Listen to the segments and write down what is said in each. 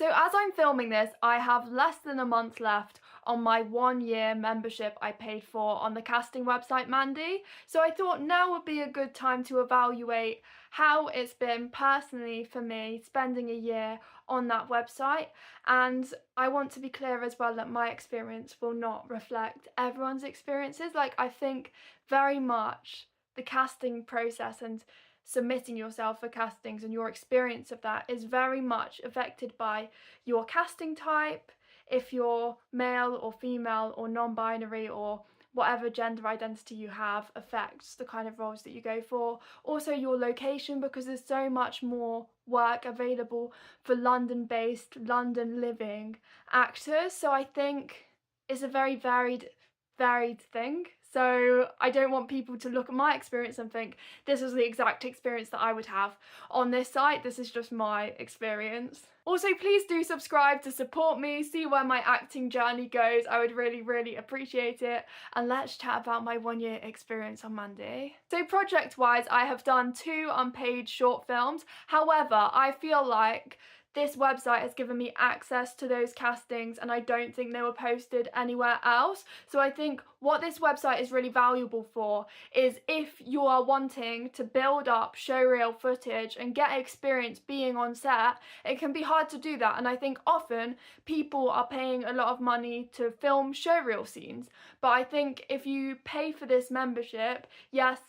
So as I'm filming this, I have less than a month left on my 1 year membership I paid for on the casting website Mandy. So I thought now would be a good time to evaluate how it's been personally for me spending a year on that website. And I want to be clear as well that my experience will not reflect everyone's experiences. Like, I think very much the casting process and submitting yourself for castings and your experience of that is very much affected by your casting type, if you're male or female or non-binary or whatever gender identity you have affects the kind of roles that you go for. Also your location, because there's so much more work available for London-based, London living actors. So I think it's a very varied thing. So I don't want people to look at my experience and think this is the exact experience that I would have on this site. This is just my experience. Also, please do subscribe to support me, see where my acting journey goes. I would really appreciate it. And let's chat about my 1 year experience on Mandy. So project-wise, I have done 2 unpaid short films. However, I feel like this website has given me access to those castings and I don't think they were posted anywhere else. So I think what this website is really valuable for is if you are wanting to build up showreel footage and get experience being on set, it can be hard to do that. And I think often people are paying a lot of money to film showreel scenes. But I think if you pay for this membership, yes,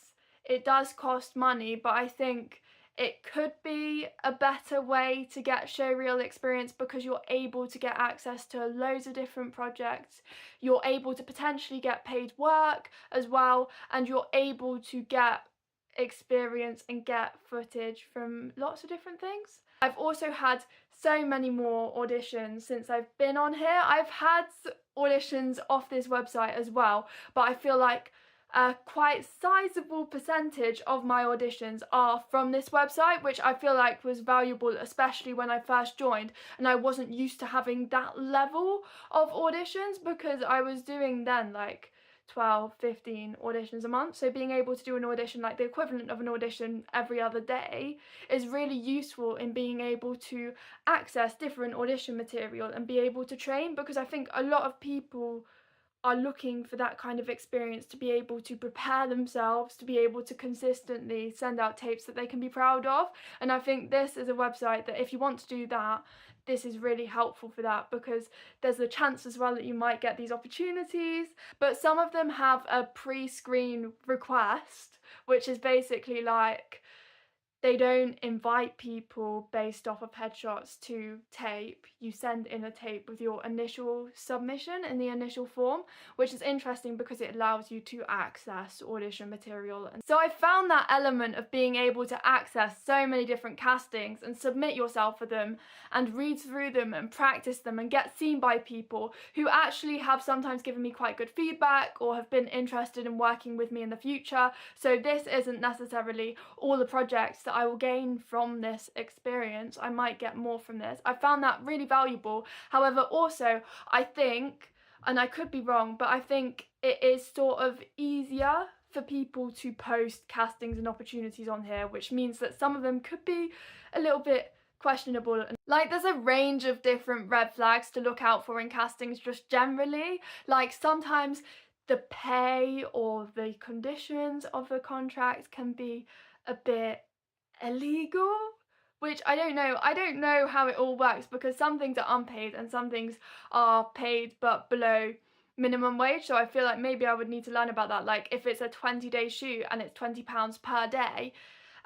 it does cost money, but I think it could be a better way to get showreel experience because you're able to get access to loads of different projects. You're able to potentially get paid work as well, and you're able to get experience and get footage from lots of different things. I've also had so many more auditions since I've been on here. I've had auditions off this website as well, but I feel like a quite sizable percentage of my auditions are from this website, which I feel like was valuable, especially when I first joined and I wasn't used to having that level of auditions, because I was doing then like 12, 15 auditions a month. So being able to do an audition, like the equivalent of an audition every other day, is really useful in being able to access different audition material and be able to train, because I think a lot of people are looking for that kind of experience to be able to prepare themselves, to be able to consistently send out tapes that they can be proud of. And I think this is a website that if you want to do that, this is really helpful for that, because there's the chance as well that you might get these opportunities, but some of them have a pre-screen request, which is basically like they don't invite people based off of headshots to tape. You send in a tape with your initial submission in the initial form, which is interesting because it allows you to access audition material. And so I found that element of being able to access so many different castings and submit yourself for them and read through them and practice them and get seen by people who actually have sometimes given me quite good feedback or have been interested in working with me in the future. So this isn't necessarily all the projects that I will gain from this experience. I might get more from this. I found that really valuable. However, also I think, and I could be wrong, but I think it is sort of easier for people to post castings and opportunities on here, which means that some of them could be a little bit questionable. Like, there's a range of different red flags to look out for in castings just generally. Like, sometimes the pay or the conditions of the contract can be a bit illegal, which I don't know how it all works, because some things are unpaid and some things are paid but below minimum wage. So I feel like maybe I would need to learn about that. Like, if it's a 20-day shoot and it's £20 per day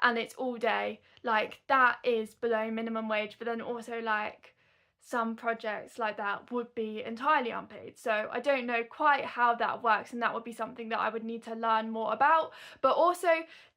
and it's all day, like that is below minimum wage. But then also like some projects like that would be entirely unpaid. So I don't know quite how that works, and that would be something that I would need to learn more about. But also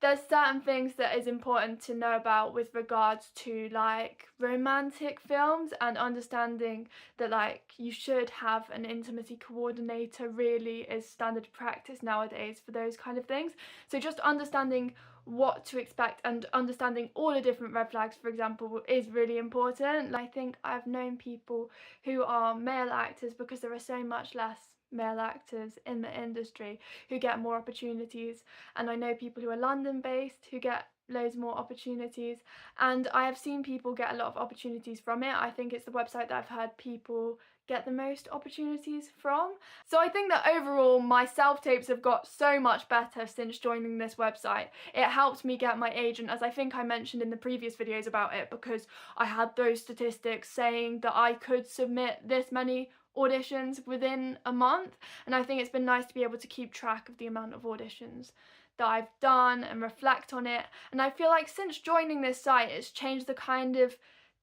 there's certain things that is important to know about with regards to like romantic films, and understanding that like you should have an intimacy coordinator really is standard practice nowadays for those kind of things. So just understanding what to expect and understanding all the different red flags, for example, is really important. I think I've known people who are male actors, because there are so much less male actors in the industry who get more opportunities, and I know people who are London based who get loads more opportunities, and I have seen people get a lot of opportunities from it. I think it's the website that I've heard people get the most opportunities from. So I think that overall my self-tapes have got so much better since joining this website. It helped me get my agent, as I think I mentioned in the previous videos about it, because I had those statistics saying that I could submit this many auditions within a month, and I think it's been nice to be able to keep track of the amount of auditions that I've done and reflect on it. And I feel like since joining this site, it's changed the kind of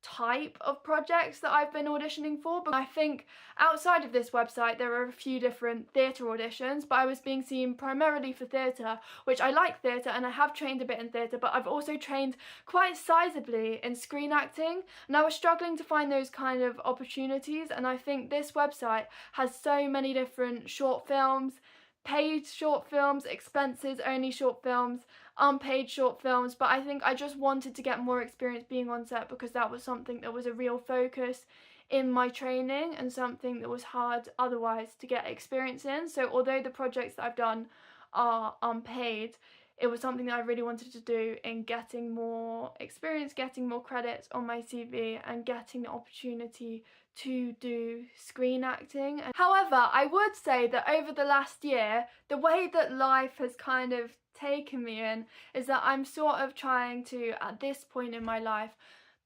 type of projects that I've been auditioning for. But I think outside of this website there are a few different theatre auditions, but I was being seen primarily for theatre, which I like theatre and I have trained a bit in theatre, but I've also trained quite sizably in screen acting, and I was struggling to find those kind of opportunities. And I think this website has so many different short films, paid short films, expenses only short films, unpaid short films, but I think I just wanted to get more experience being on set, because that was something that was a real focus in my training and something that was hard otherwise to get experience in. So although the projects that I've done are unpaid, it was something that I really wanted to do in getting more experience, getting more credits on my CV, and getting the opportunity to do screen acting. However, I would say that over the last year, the way that life has kind of taken me in is that I'm sort of trying to, at this point in my life,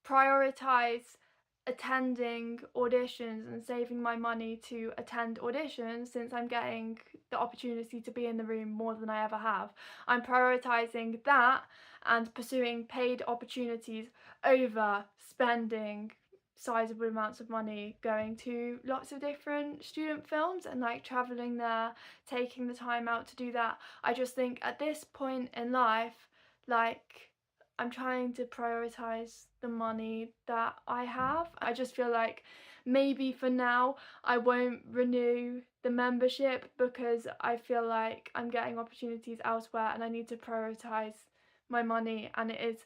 prioritize attending auditions and saving my money to attend auditions, since I'm getting the opportunity to be in the room more than I ever have. I'm prioritizing that and pursuing paid opportunities over spending sizable amounts of money going to lots of different student films and like traveling there, taking the time out to do that. I just think at this point in life, like, I'm trying to prioritize the money that I have. I just feel like maybe for now I won't renew the membership, because I feel like I'm getting opportunities elsewhere and I need to prioritize my money, and it is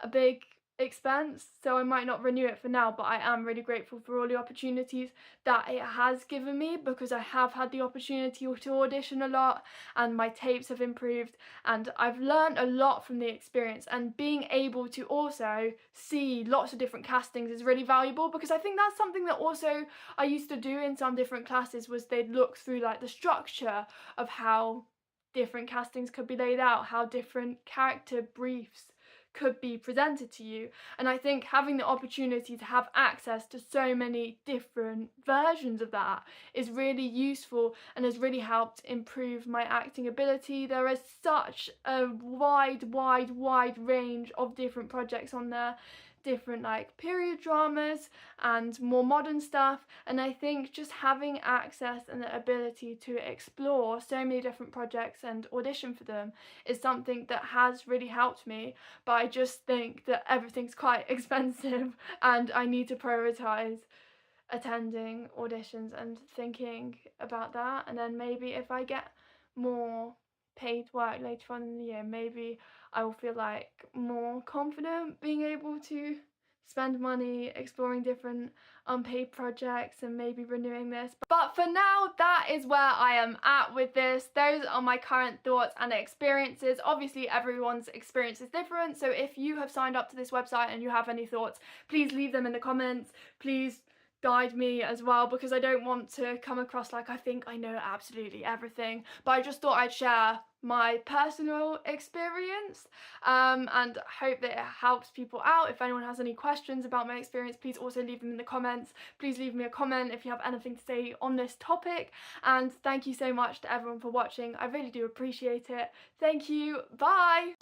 a big expense, so I might not renew it for now. But I am really grateful for all the opportunities that it has given me, because I have had the opportunity to audition a lot and my tapes have improved and I've learned a lot from the experience. And being able to also see lots of different castings is really valuable, because I think that's something that also I used to do in some different classes, was they'd look through like the structure of how different castings could be laid out, how different character briefs could be presented to you. And I think having the opportunity to have access to so many different versions of that is really useful and has really helped improve my acting ability. There is such a wide range of different projects on there, different like period dramas and more modern stuff, and I think just having access and the ability to explore so many different projects and audition for them is something that has really helped me. But I just think that everything's quite expensive and I need to prioritize attending auditions and thinking about that. And then maybe if I get more paid work later on in the year, maybe I will feel like more confident being able to spend money exploring different unpaid projects and maybe renewing this. But for now, that is where I am at with this. Those are my current thoughts and experiences. Obviously everyone's experience is different, so if you have signed up to this website and you have any thoughts, please leave them in the comments. Please guide me as well, because I don't want to come across like I think I know absolutely everything, but I just thought I'd share my personal experience and hope that it helps people out. If anyone has any questions about my experience, please also leave them in the comments. Please leave me a comment if you have anything to say on this topic, and thank you so much to everyone for watching. I really do appreciate it. Thank you. Bye.